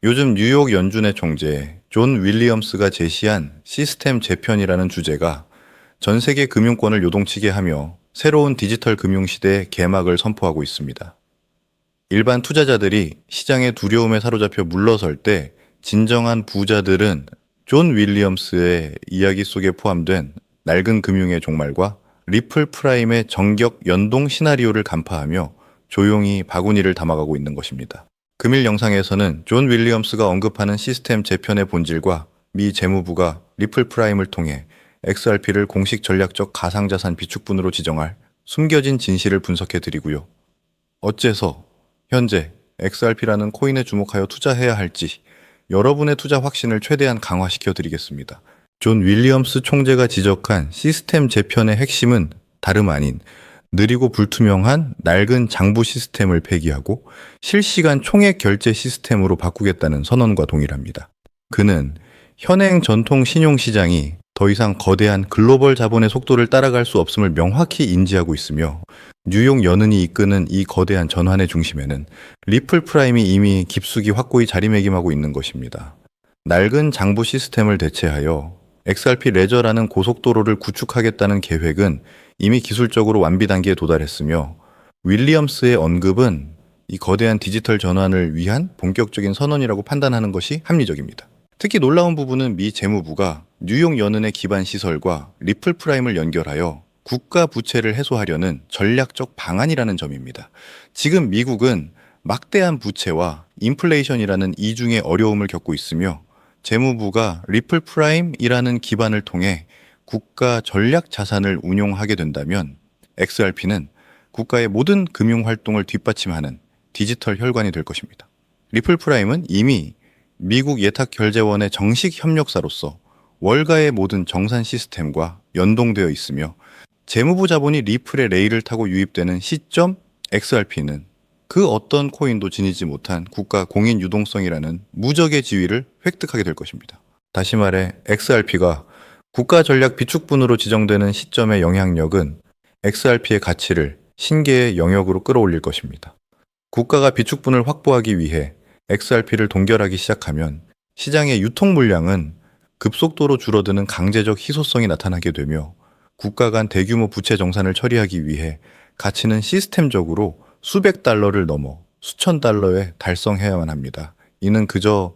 요즘 뉴욕 연준의 총재 존 윌리엄스가 제시한 시스템 재편이라는 주제가 전 세계 금융권을 요동치게 하며 새로운 디지털 금융 시대의 개막을 선포하고 있습니다. 일반 투자자들이 시장의 두려움에 사로잡혀 물러설 때 진정한 부자들은 존 윌리엄스의 이야기 속에 포함된 낡은 금융의 종말과 리플 프라임의 정격 연동 시나리오를 간파하며 조용히 바구니를 담아가고 있는 것입니다. 금일 영상에서는 존 윌리엄스가 언급하는 시스템 재편의 본질과 미 재무부가 리플 프라임을 통해 XRP를 공식 전략적 가상자산 비축분으로 지정할 숨겨진 진실을 분석해 드리고요. 어째서 현재 XRP라는 코인에 주목하여 투자해야 할지 여러분의 투자 확신을 최대한 강화시켜 드리겠습니다. 존 윌리엄스 총재가 지적한 시스템 재편의 핵심은 다름 아닌 느리고 불투명한 낡은 장부 시스템을 폐기하고 실시간 총액 결제 시스템으로 바꾸겠다는 선언과 동일합니다. 그는 현행 전통 신용시장이 더 이상 거대한 글로벌 자본의 속도를 따라갈 수 없음을 명확히 인지하고 있으며 뉴욕 연은이 이끄는 이 거대한 전환의 중심에는 리플 프라임이 이미 깊숙이 확고히 자리매김하고 있는 것입니다. 낡은 장부 시스템을 대체하여 XRP 레저라는 고속도로를 구축하겠다는 계획은 이미 기술적으로 완비 단계에 도달했으며 윌리엄스의 언급은 이 거대한 디지털 전환을 위한 본격적인 선언이라고 판단하는 것이 합리적입니다. 특히 놀라운 부분은 미 재무부가 뉴욕 연은의 기반 시설과 리플 프라임을 연결하여 국가 부채를 해소하려는 전략적 방안이라는 점입니다. 지금 미국은 막대한 부채와 인플레이션이라는 이중의 어려움을 겪고 있으며 재무부가 리플 프라임이라는 기반을 통해 국가 전략 자산을 운용하게 된다면 XRP는 국가의 모든 금융 활동을 뒷받침하는 디지털 혈관이 될 것입니다. 리플 프라임은 이미 미국 예탁결제원의 정식 협력사로서 월가의 모든 정산 시스템과 연동되어 있으며 재무부 자본이 리플의 레일을 타고 유입되는 시점 XRP는 그 어떤 코인도 지니지 못한 국가 공인 유동성이라는 무적의 지위를 획득하게 될 것입니다. 다시 말해 XRP가 국가 전략 비축분으로 지정되는 시점의 영향력은 XRP의 가치를 신계의 영역으로 끌어올릴 것입니다. 국가가 비축분을 확보하기 위해 XRP를 동결하기 시작하면 시장의 유통 물량은 급속도로 줄어드는 강제적 희소성이 나타나게 되며 국가 간 대규모 부채 정산을 처리하기 위해 가치는 시스템적으로 수백 달러를 넘어 수천 달러에 달성해야만 합니다. 이는 그저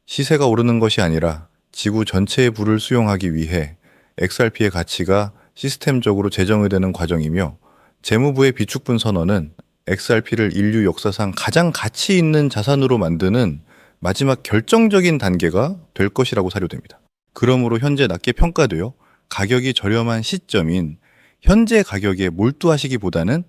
시세가 오르는 것이 아니라 지구 전체의 부를 수용하기 위해 XRP의 가치가 시스템적으로 재정의되는 과정이며 재무부의 비축분 선언은 XRP를 인류 역사상 가장 가치 있는 자산으로 만드는 마지막 결정적인 단계가 될 것이라고 사료됩니다. 그러므로 현재 낮게 평가되어 가격이 저렴한 시점인 현재 가격에 몰두하시기보다는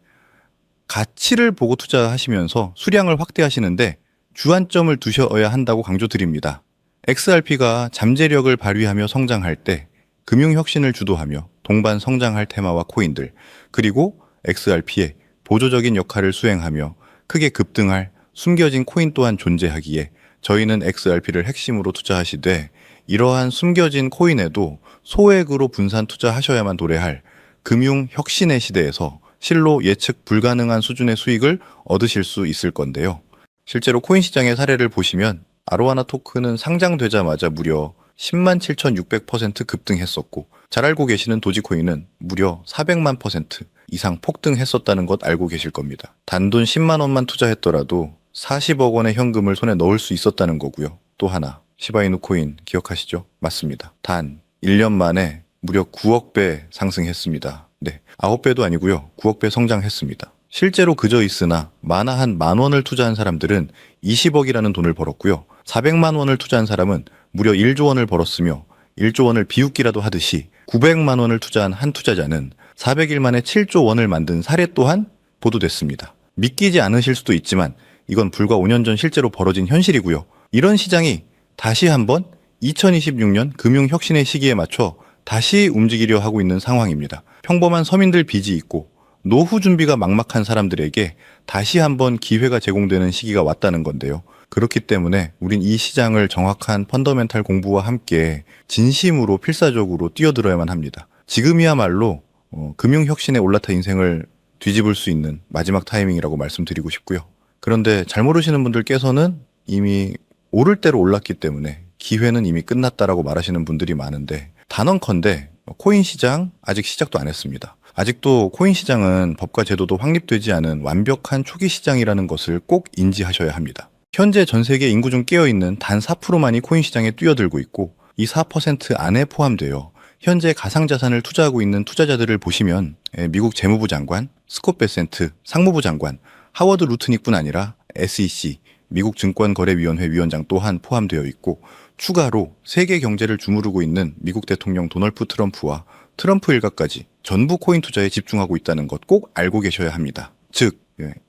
가치를 보고 투자하시면서 수량을 확대하시는데 주안점을 두셔야 한다고 강조드립니다. XRP가 잠재력을 발휘하며 성장할 때 금융혁신을 주도하며 동반 성장할 테마와 코인들, 그리고 XRP의 보조적인 역할을 수행하며 크게 급등할 숨겨진 코인 또한 존재하기에 저희는 XRP를 핵심으로 투자하시되 이러한 숨겨진 코인에도 소액으로 분산 투자하셔야만 도래할 금융혁신의 시대에서 실로 예측 불가능한 수준의 수익을 얻으실 수 있을 건데요. 실제로 코인 시장의 사례를 보시면 아로하나 토큰은 상장되자마자 무려 107,600% 급등했었고 잘 알고 계시는 도지코인은 무려 400만 % 이상 폭등했었다는 것 알고 계실 겁니다. 단돈 10만 원만 투자했더라도 40억 원의 현금을 손에 넣을 수 있었다는 거고요. 또 하나 시바이누 코인 기억하시죠? 맞습니다. 단 1년 만에 무려 9억 배 상승했습니다. 네, 9배도 아니고요. 9억 배 성장했습니다. 실제로 그저 있으나 만화 한 10,000원을 투자한 사람들은 20억이라는 돈을 벌었고요. 400만 원을 투자한 사람은 무려 1조 원을 벌었으며 1조 원을 비웃기라도 하듯이 900만 원을 투자한 한 투자자는 400일 만에 7조 원을 만든 사례 또한 보도됐습니다. 믿기지 않으실 수도 있지만 이건 불과 5년 전 실제로 벌어진 현실이고요. 이런 시장이 다시 한번 2026년 금융혁신의 시기에 맞춰 다시 움직이려 하고 있는 상황입니다. 평범한 서민들 빚이 있고 노후 준비가 막막한 사람들에게 다시 한번 기회가 제공되는 시기가 왔다는 건데요. 그렇기 때문에 우린 이 시장을 정확한 펀더멘탈 공부와 함께 진심으로 필사적으로 뛰어들어야만 합니다. 지금이야말로 금융혁신에 올라타 인생을 뒤집을 수 있는 마지막 타이밍이라고 말씀드리고 싶고요. 그런데 잘 모르시는 분들께서는 이미 오를 대로 올랐기 때문에 기회는 이미 끝났다라고 말하시는 분들이 많은데, 단언컨대 코인 시장 아직 시작도 안 했습니다. 아직도 코인 시장은 법과 제도도 확립되지 않은 완벽한 초기 시장이라는 것을 꼭 인지하셔야 합니다. 현재 전 세계 인구 중 깨어있는 단 4%만이 코인 시장에 뛰어들고 있고, 이 4% 안에 포함되어 현재 가상자산을 투자하고 있는 투자자들을 보시면 미국 재무부 장관, 스콧 베센트 상무부 장관, 하워드 루트닉뿐 아니라 SEC, 미국 증권거래위원회 위원장 또한 포함되어 있고, 추가로 세계 경제를 주무르고 있는 미국 대통령 도널드 트럼프와 트럼프 일가까지 전부 코인 투자에 집중하고 있다는 것 꼭 알고 계셔야 합니다. 즉,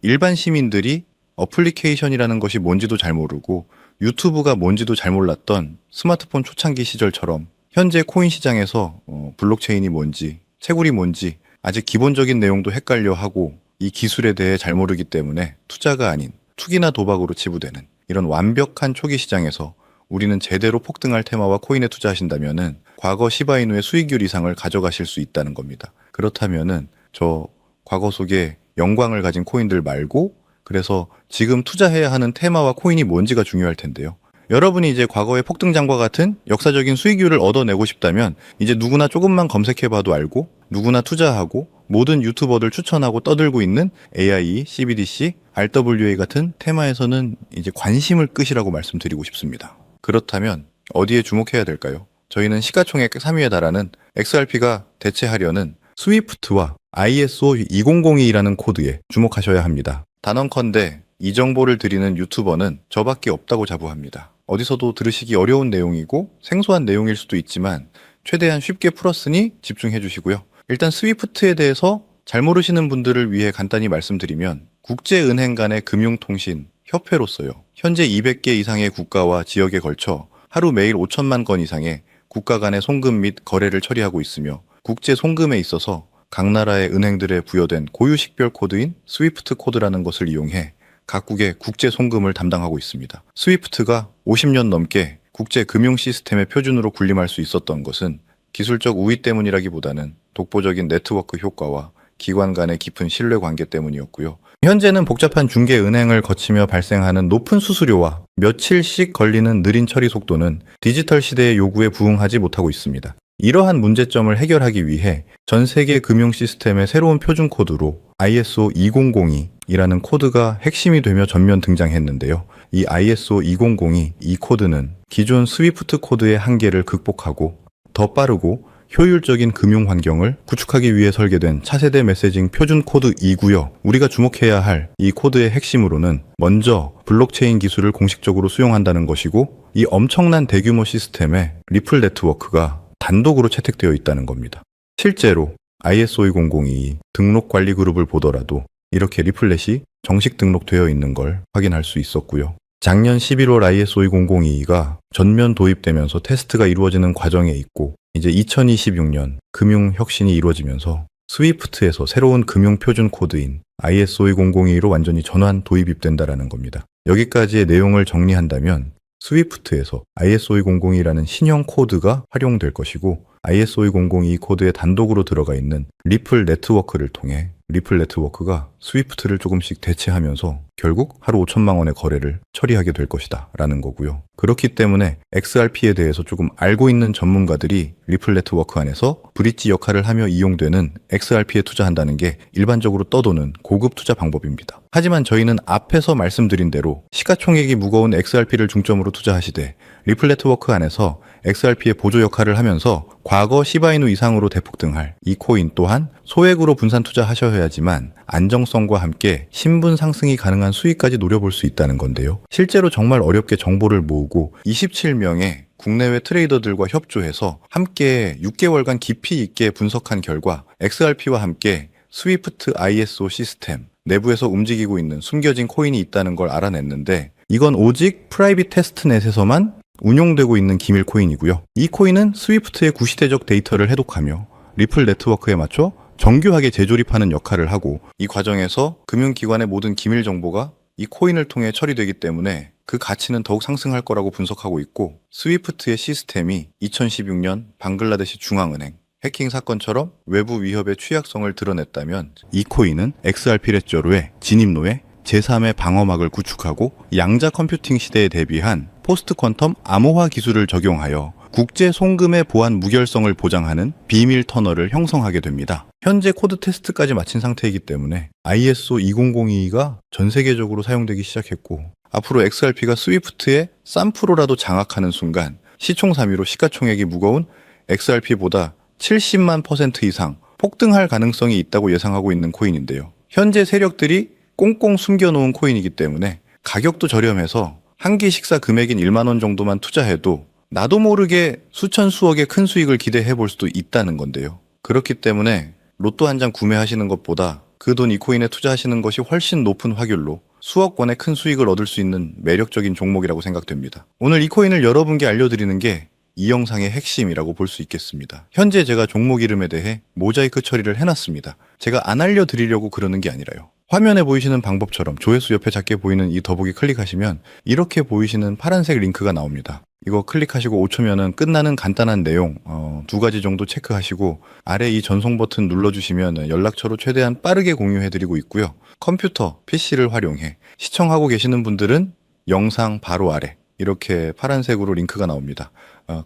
일반 시민들이 어플리케이션이라는 것이 뭔지도 잘 모르고 유튜브가 뭔지도 잘 몰랐던 스마트폰 초창기 시절처럼 현재 코인 시장에서 블록체인이 뭔지, 채굴이 뭔지 아직 기본적인 내용도 헷갈려 하고 이 기술에 대해 잘 모르기 때문에 투자가 아닌 투기나 도박으로 치부되는 이런 완벽한 초기 시장에서 우리는 제대로 폭등할 테마와 코인에 투자하신다면은 과거 시바이누의 수익률 이상을 가져가실 수 있다는 겁니다. 그렇다면은 저 과거 속에 영광을 가진 코인들 말고, 그래서 지금 투자해야 하는 테마와 코인이 뭔지가 중요할 텐데요. 여러분이 이제 과거의 폭등장과 같은 역사적인 수익률을 얻어내고 싶다면 이제 누구나 조금만 검색해봐도 알고 누구나 투자하고 모든 유튜버들 추천하고 떠들고 있는 AIE, CBDC, RWA 같은 테마에서는 이제 관심을 끄시라고 말씀드리고 싶습니다. 그렇다면 어디에 주목해야 될까요? 저희는 시가총액 3위에 달하는 XRP가 대체하려는 스위프트와 ISO 2002라는 코드에 주목하셔야 합니다. 단언컨대 이 정보를 드리는 유튜버는 저밖에 없다고 자부합니다. 어디서도 들으시기 어려운 내용이고 생소한 내용일 수도 있지만 최대한 쉽게 풀었으니 집중해 주시고요. 일단 스위프트에 대해서 잘 모르시는 분들을 위해 간단히 말씀드리면, 국제은행 간의 금융통신 협회로서요, 현재 200개 이상의 국가와 지역에 걸쳐 하루 매일 5천만 건 이상의 국가 간의 송금 및 거래를 처리하고 있으며, 국제 송금에 있어서 각 나라의 은행들에 부여된 고유식별 코드인 스위프트 코드라는 것을 이용해 각국의 국제 송금을 담당하고 있습니다. 스위프트가 50년 넘게 국제 금융 시스템의 표준으로 군림할 수 있었던 것은 기술적 우위 때문이라기보다는 독보적인 네트워크 효과와 기관 간의 깊은 신뢰 관계 때문이었고요. 현재는 복잡한 중개 은행을 거치며 발생하는 높은 수수료와 며칠씩 걸리는 느린 처리 속도는 디지털 시대의 요구에 부응하지 못하고 있습니다. 이러한 문제점을 해결하기 위해 전 세계 금융 시스템의 새로운 표준 코드로 ISO 2002이라는 코드가 핵심이 되며 전면 등장했는데요. 이 ISO 2002 이 코드는 기존 스위프트 코드의 한계를 극복하고 더 빠르고 효율적인 금융 환경을 구축하기 위해 설계된 차세대 메시징 표준 코드이고요. 우리가 주목해야 할 이 코드의 핵심으로는 먼저 블록체인 기술을 공식적으로 수용한다는 것이고, 이 엄청난 대규모 시스템에 리플 네트워크가 단독으로 채택되어 있다는 겁니다. 실제로 ISO 2002 등록 관리 그룹을 보더라도 이렇게 리플렛이 정식 등록되어 있는 걸 확인할 수 있었고요. 작년 11월 ISO 2002가 전면 도입되면서 테스트가 이루어지는 과정에 있고, 이제 2026년 금융 혁신이 이루어지면서 스위프트에서 새로운 금융 표준 코드인 ISO 2002로 완전히 전환 도입이 된다라는 겁니다. 여기까지의 내용을 정리한다면 스위프트에서 ISO 2002라는 신형 코드가 활용될 것이고, ISO 2002 코드에 단독으로 들어가 있는 리플 네트워크를 통해 리플 네트워크가 스위프트를 조금씩 대체하면서 결국 하루 5천만 원의 거래를 처리하게 될 것이다 라는 거고요. 그렇기 때문에 XRP에 대해서 조금 알고 있는 전문가들이 리플 네트워크 안에서 브릿지 역할을 하며 이용되는 XRP에 투자한다는 게 일반적으로 떠도는 고급 투자 방법입니다. 하지만 저희는 앞에서 말씀드린 대로 시가총액이 무거운 XRP를 중점으로 투자하시되 리플 네트워크 안에서 XRP의 보조 역할을 하면서 과거 시바이누 이상으로 대폭등할 이 코인 또한 소액으로 분산 투자하셔야지만 안정성과 함께 신분 상승이 가능한 수익까지 노려볼 수 있다는 건데요. 실제로 정말 어렵게 정보를 모으고 27명의 국내외 트레이더들과 협조해서 함께 6개월간 깊이 있게 분석한 결과 XRP와 함께 스위프트 ISO 시스템 내부에서 움직이고 있는 숨겨진 코인이 있다는 걸 알아냈는데, 이건 오직 프라이빗 테스트넷에서만 운용되고 있는 기밀 코인이고요. 이 코인은 스위프트의 구시대적 데이터를 해독하며 리플 네트워크에 맞춰 정교하게 재조립하는 역할을 하고, 이 과정에서 금융기관의 모든 기밀 정보가 이 코인을 통해 처리되기 때문에 그 가치는 더욱 상승할 거라고 분석하고 있고, 스위프트의 시스템이 2016년 방글라데시 중앙은행 해킹 사건처럼 외부 위협의 취약성을 드러냈다면 이 코인은 XRP 레저로의 진입로에 제3의 방어막을 구축하고 양자 컴퓨팅 시대에 대비한 포스트 퀀텀 암호화 기술을 적용하여 국제 송금의 보안 무결성을 보장하는 비밀 터널을 형성하게 됩니다. 현재 코드 테스트까지 마친 상태이기 때문에 ISO 20022가 전 세계적으로 사용되기 시작했고, 앞으로 XRP가 스위프트의 쌈프로라도 장악하는 순간 시총삼위로 시가총액이 무거운 XRP보다 70만 % 이상 폭등할 가능성이 있다고 예상하고 있는 코인인데요. 현재 세력들이 꽁꽁 숨겨놓은 코인이기 때문에 가격도 저렴해서 한 끼 식사 금액인 1만 원 정도만 투자해도 나도 모르게 수천 수억의 큰 수익을 기대해 볼 수도 있다는 건데요. 그렇기 때문에 로또 한 장 구매하시는 것보다 그 돈 이 코인에 투자하시는 것이 훨씬 높은 확률로 수억 원의 큰 수익을 얻을 수 있는 매력적인 종목이라고 생각됩니다. 오늘 이 코인을 여러분께 알려드리는 게 이 영상의 핵심이라고 볼 수 있겠습니다. 현재 제가 종목 이름에 대해 모자이크 처리를 해놨습니다. 제가 안 알려드리려고 그러는 게 아니라요. 화면에 보이시는 방법처럼 조회수 옆에 작게 보이는 이 더보기 클릭하시면 이렇게 보이시는 파란색 링크가 나옵니다. 이거 클릭하시고 5초면은 끝나는 간단한 내용 2가지 정도 체크하시고 아래 이 전송 버튼 눌러주시면 연락처로 최대한 빠르게 공유해드리고 있고요. 컴퓨터, PC를 활용해 시청하고 계시는 분들은 영상 바로 아래 이렇게 파란색으로 링크가 나옵니다.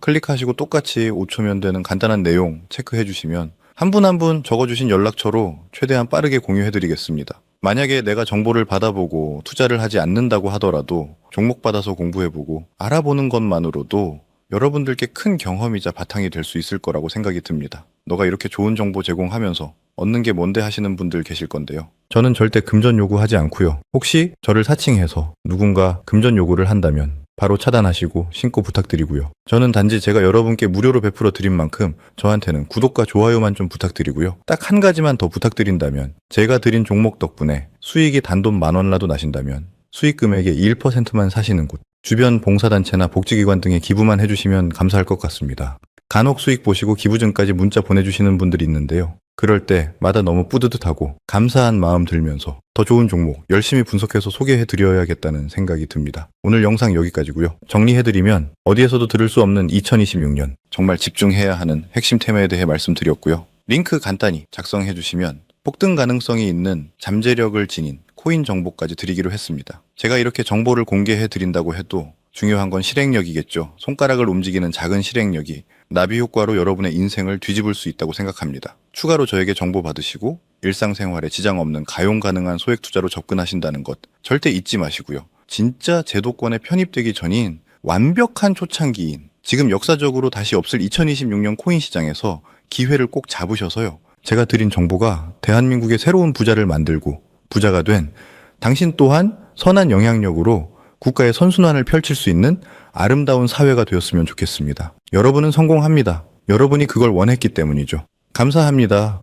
클릭하시고 똑같이 5초면 되는 간단한 내용 체크해 주시면 한 분 한 분 적어주신 연락처로 최대한 빠르게 공유해드리겠습니다. 만약에 내가 정보를 받아보고 투자를 하지 않는다고 하더라도 종목 받아서 공부해보고 알아보는 것만으로도 여러분들께 큰 경험이자 바탕이 될 수 있을 거라고 생각이 듭니다. 너가 이렇게 좋은 정보 제공하면서 얻는 게 뭔데 하시는 분들 계실 건데요. 저는 절대 금전 요구하지 않고요. 혹시 저를 사칭해서 누군가 금전 요구를 한다면 바로 차단하시고 신고 부탁드리고요. 저는 단지 제가 여러분께 무료로 베풀어 드린 만큼 저한테는 구독과 좋아요만 좀 부탁드리고요. 딱 한 가지만 더 부탁드린다면 제가 드린 종목 덕분에 수익이 단돈 10,000원라도 나신다면 수익 금액의 1%만 사시는 곳, 주변 봉사단체나 복지기관 등에 기부만 해주시면 감사할 것 같습니다. 간혹 수익 보시고 기부증까지 문자 보내주시는 분들이 있는데요. 그럴 때마다 너무 뿌듯하고 감사한 마음 들면서 더 좋은 종목 열심히 분석해서 소개해드려야겠다는 생각이 듭니다. 오늘 영상 여기까지고요. 정리해드리면 어디에서도 들을 수 없는 2026년 정말 집중해야 하는 핵심 테마에 대해 말씀드렸고요. 링크 간단히 작성해주시면 폭등 가능성이 있는 잠재력을 지닌 코인 정보까지 드리기로 했습니다. 제가 이렇게 정보를 공개해드린다고 해도 중요한 건 실행력이겠죠. 손가락을 움직이는 작은 실행력이 나비 효과로 여러분의 인생을 뒤집을 수 있다고 생각합니다. 추가로 저에게 정보 받으시고 일상생활에 지장 없는 가용 가능한 소액 투자로 접근하신다는 것 절대 잊지 마시고요. 진짜 제도권에 편입되기 전인 완벽한 초창기인 지금 역사적으로 다시 없을 2026년 코인 시장에서 기회를 꼭 잡으셔서요. 제가 드린 정보가 대한민국의 새로운 부자를 만들고 부자가 된 당신 또한 선한 영향력으로 국가의 선순환을 펼칠 수 있는 아름다운 사회가 되었으면 좋겠습니다. 여러분은 성공합니다. 여러분이 그걸 원했기 때문이죠. 감사합니다.